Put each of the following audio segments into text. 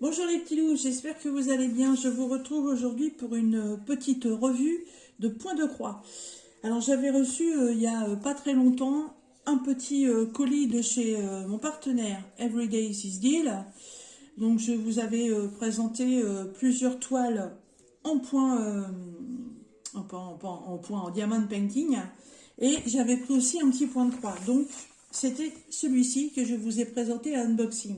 Bonjour les petits loups, j'espère que vous allez bien. Je vous retrouve aujourd'hui pour une petite revue de Point de Croix. Alors j'avais reçu il y a pas très longtemps un petit colis de chez mon partenaire Everyday is Deal. Donc je vous avais présenté plusieurs toiles en point, en diamond painting. Et j'avais pris aussi un petit point de croix. Donc c'était celui-ci que je vous ai présenté à unboxing.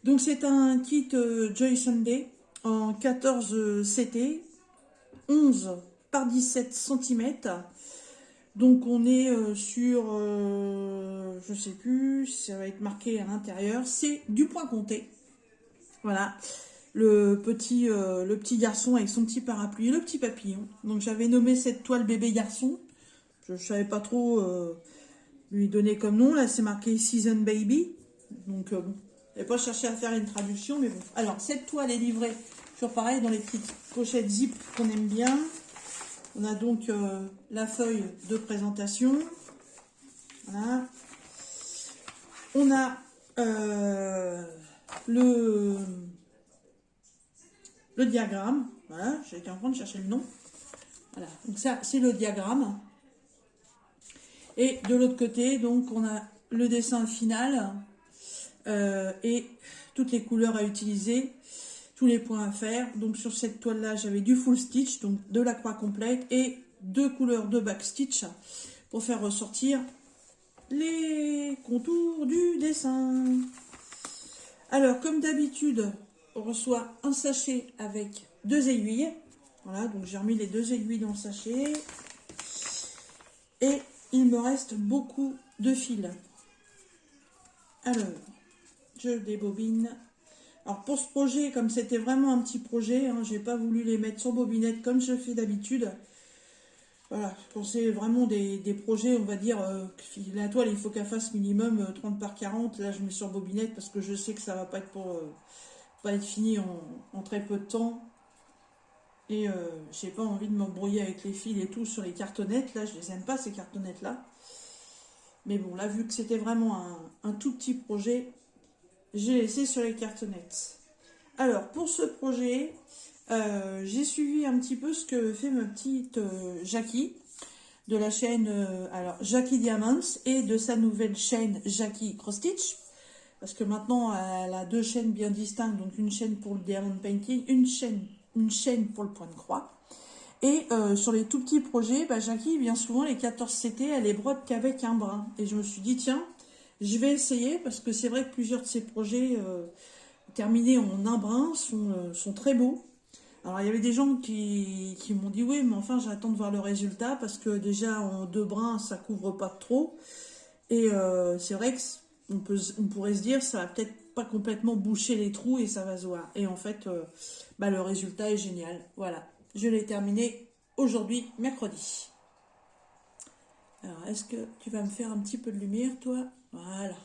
Donc c'est un kit Joy Sunday en 14 CT, 11 par 17 cm. Donc on est sur, je sais plus, ça va être marqué à l'intérieur, c'est du point compté. Voilà, le petit garçon avec son petit parapluie, le petit papillon. Donc j'avais nommé cette toile bébé garçon. Je ne savais pas trop lui donner comme nom. Là c'est marqué Season Baby. Donc bon. Je n'ai pas cherché à faire une traduction, mais bon. Alors, cette toile est livrée, toujours pareil, dans les petites pochettes zip qu'on aime bien. On a donc la feuille de présentation. Voilà. On a le diagramme. Voilà, j'étais en train de chercher le nom. Voilà, donc ça, c'est le diagramme. Et de l'autre côté, donc, on a le dessin final. Et toutes les couleurs à utiliser, tous les points à faire. Donc sur cette toile là j'avais du full stitch, donc de la croix complète et 2 couleurs de back stitch pour faire ressortir les contours du dessin. Alors comme d'habitude on reçoit un sachet avec 2 aiguilles. Voilà, donc j'ai remis les 2 aiguilles dans le sachet et il me reste beaucoup de fils. Alors je débobine. Alors pour ce projet, comme c'était vraiment un petit projet, hein, j'ai pas voulu les mettre sur bobinette comme je fais d'habitude. Voilà, je pensais vraiment des projets, on va dire, la toile il faut qu'elle fasse minimum 30 par 40. Là je mets sur bobinette parce que je sais que ça va pas être pas être fini en très peu de temps. Et j'ai pas envie de m'embrouiller avec les fils et tout sur les cartonnettes. Là je les aime pas ces cartonnettes là. Mais bon, là vu que c'était vraiment un tout petit projet, j'ai laissé sur les cartonnettes. Alors, pour ce projet, j'ai suivi un petit peu ce que fait ma petite Jackie de la chaîne alors Jackie Diamonds et de sa nouvelle chaîne Jackie Cross Stitch. Parce que maintenant, elle a 2 chaînes bien distinctes. Donc, une chaîne pour le diamond painting, une chaîne pour le point de croix. Et sur les tout petits projets, Jackie, bien souvent, les 14 CT, elle les brode qu'avec un brin. Et je me suis dit, tiens, je vais essayer parce que c'est vrai que plusieurs de ces projets terminés en un brin sont très beaux. Alors il y avait des gens qui m'ont dit oui, mais enfin j'attends de voir le résultat parce que déjà en 2 brins ça couvre pas trop. Et c'est vrai qu'on pourrait se dire ça va peut-être pas complètement boucher les trous et ça va se voir. Et en fait le résultat est génial. Voilà, je l'ai terminé aujourd'hui, mercredi. Alors est-ce que tu vas me faire un petit peu de lumière toi? Voilà.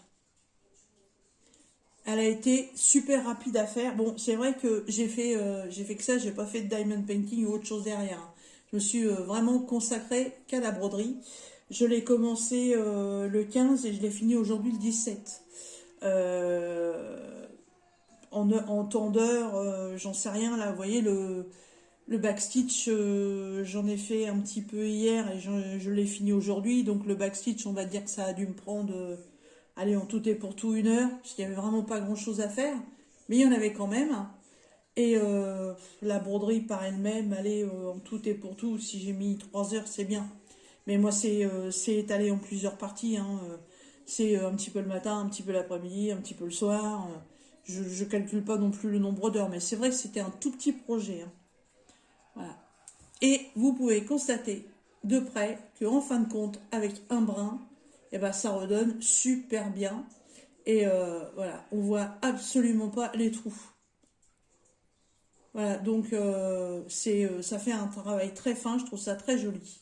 Elle a été super rapide à faire. Bon, c'est vrai que j'ai fait que ça, j'ai pas fait de diamond painting ou autre chose derrière. Je me suis vraiment consacrée qu'à la broderie. Je l'ai commencé le 15 et je l'ai fini aujourd'hui le 17. En temps d'heure, j'en sais rien là. Vous voyez, le backstitch, j'en ai fait un petit peu hier et je l'ai fini aujourd'hui. Donc le backstitch, on va dire que ça a dû me prendre, allez, en tout et pour tout 1 heure, parce qu'il n'y avait vraiment pas grand chose à faire. Mais il y en avait quand même. Et la broderie par elle-même, allez, en tout et pour tout, si j'ai mis 3 heures, c'est bien. Mais moi, c'est étalé en plusieurs parties. Hein. C'est un petit peu le matin, un petit peu l'après-midi, un petit peu le soir. Je ne calcule pas non plus le nombre d'heures, mais c'est vrai que c'était un tout petit projet. Hein. Voilà. Et vous pouvez constater de près qu'en fin de compte, avec un brin, ça redonne super bien. Et voilà, on voit absolument pas les trous. Voilà, donc ça fait un travail très fin, je trouve ça très joli.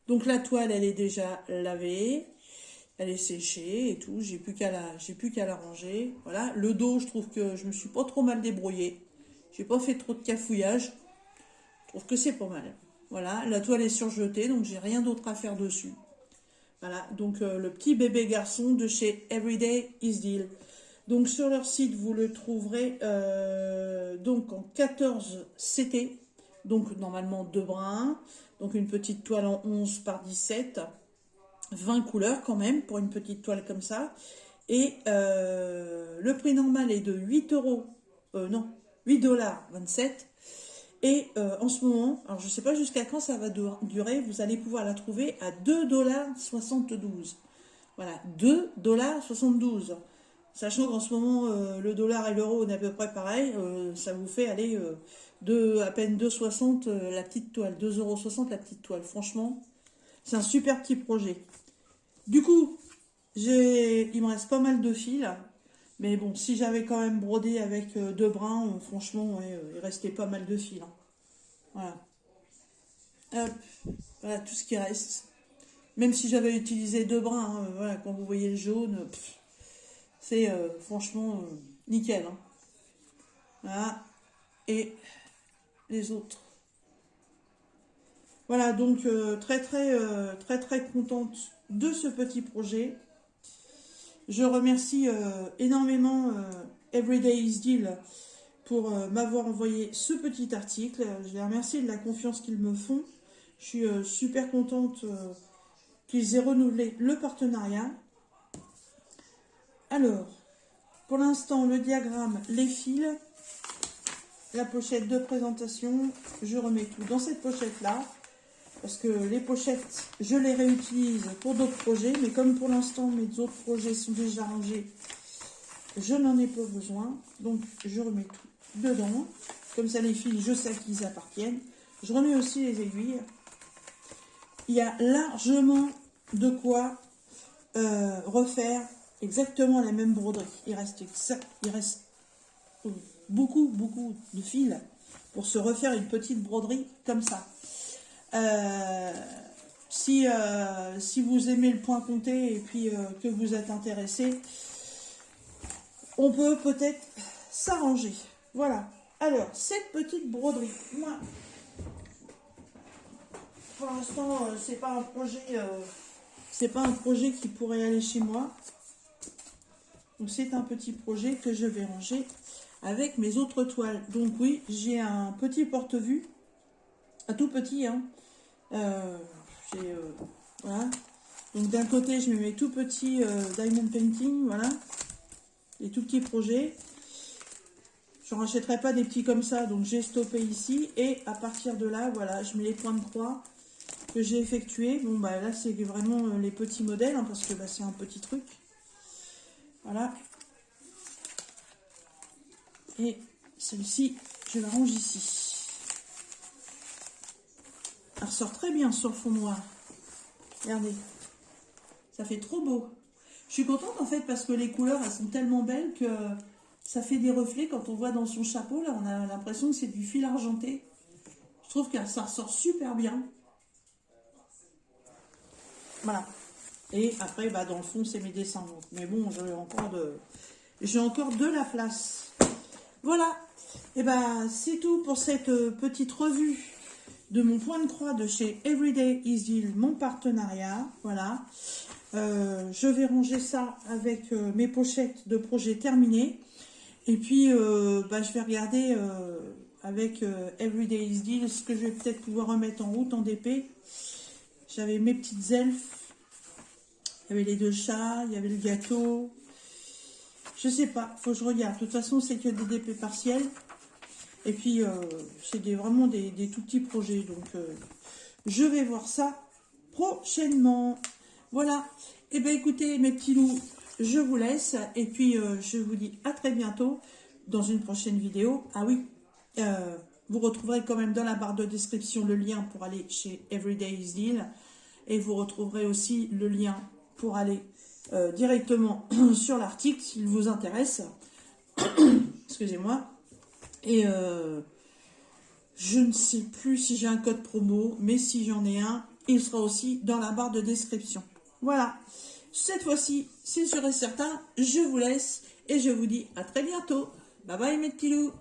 Donc la toile, elle est déjà lavée, elle est séchée et tout, j'ai plus qu'à la ranger. Voilà, le dos, je trouve que je me suis pas trop mal débrouillée. J'ai pas fait trop de cafouillage. Je trouve que c'est pas mal. Voilà, la toile est surjetée, donc j'ai rien d'autre à faire dessus. Voilà, donc le petit bébé garçon de chez Everyday is Deal. Donc sur leur site, vous le trouverez donc en 14 CT, donc normalement 2 brins, donc une petite toile en 11 par 17, 20 couleurs quand même pour une petite toile comme ça. Et le prix normal est de 8 euros, non, 8,27 $. Et en ce moment, alors je ne sais pas jusqu'à quand ça va durer, vous allez pouvoir la trouver à 2,72 $. Voilà, 2,72 $. Sachant qu'en ce moment, le dollar et l'euro, on est à peu près pareil, ça vous fait aller à peine 2,60 € la petite toile, 2,60 € la petite toile. Franchement, c'est un super petit projet. Du coup, il me reste pas mal de fils. Mais bon, si j'avais quand même brodé avec 2 brins, franchement, ouais, il restait pas mal de fils. Hein. Voilà. Hop. Voilà tout ce qui reste. Même si j'avais utilisé 2 brins, hein, voilà, quand vous voyez le jaune, c'est franchement nickel. Hein. Voilà. Et les autres. Voilà, donc très contente de ce petit projet. Je remercie énormément Everyday is Deal pour m'avoir envoyé ce petit article. Je les remercie de la confiance qu'ils me font. Je suis super contente qu'ils aient renouvelé le partenariat. Alors, pour l'instant, le diagramme, les fils, la pochette de présentation, je remets tout dans cette pochette-là. Parce que les pochettes, je les réutilise pour d'autres projets. Mais comme pour l'instant, mes autres projets sont déjà rangés, je n'en ai pas besoin. Donc, je remets tout dedans. Comme ça, les fils, je sais à qui ils appartiennent. Je remets aussi les aiguilles. Il y a largement de quoi refaire exactement la même broderie. Il reste beaucoup de fils pour se refaire une petite broderie comme ça. Si vous aimez le point compté et puis que vous êtes intéressé, on peut peut-être s'arranger. Voilà. Alors, cette petite broderie, moi, pour l'instant, c'est pas un projet qui pourrait aller chez moi. Donc, c'est un petit projet que je vais ranger avec mes autres toiles. Donc, oui, j'ai un petit porte-vue, un tout petit, hein. Voilà. Donc d'un côté je mets mes tout petits diamond painting, voilà, les tout petits projets. Je ne rachèterai pas des petits comme ça, donc j'ai stoppé ici et à partir de là, voilà, je mets les points de croix que j'ai effectués. Bon bah là c'est vraiment les petits modèles, hein, parce que bah, c'est un petit truc. Voilà. Et celle-ci, je la range ici. Elle ressort très bien sur le fond noir. Regardez. Ça fait trop beau. Je suis contente en fait parce que les couleurs, elles sont tellement belles que ça fait des reflets. Quand on voit dans son chapeau, là, on a l'impression que c'est du fil argenté. Je trouve que ça ressort super bien. Voilà. Et après, bah, dans le fond, c'est mes dessins. Donc. Mais bon, j'ai encore de la place. Voilà. Et bah, c'est tout pour cette petite revue de mon point de croix de chez Everyday is Deal, mon partenariat. Voilà. Je vais ranger ça avec mes pochettes de projets terminés. Et puis, bah, je vais regarder avec Everyday is Deal ce que je vais peut-être pouvoir remettre en route en DP. J'avais mes petites elfes. Il y avait les 2 chats, il y avait le gâteau. Je sais pas, faut que je regarde. De toute façon, c'est que des DP partiels. Et puis, c'est vraiment des tout petits projets. Donc, je vais voir ça prochainement. Voilà. Et bien, écoutez, mes petits loups, je vous laisse. Et puis, je vous dis à très bientôt dans une prochaine vidéo. Ah oui, vous retrouverez quand même dans la barre de description le lien pour aller chez Everyday is Deal. Et vous retrouverez aussi le lien pour aller directement sur l'article s'il vous intéresse. Excusez-moi. Et je ne sais plus si j'ai un code promo, mais si j'en ai un, il sera aussi dans la barre de description. Voilà. Cette fois-ci, c'est sûr et certain, je vous laisse et je vous dis à très bientôt. Bye bye mes petits loups.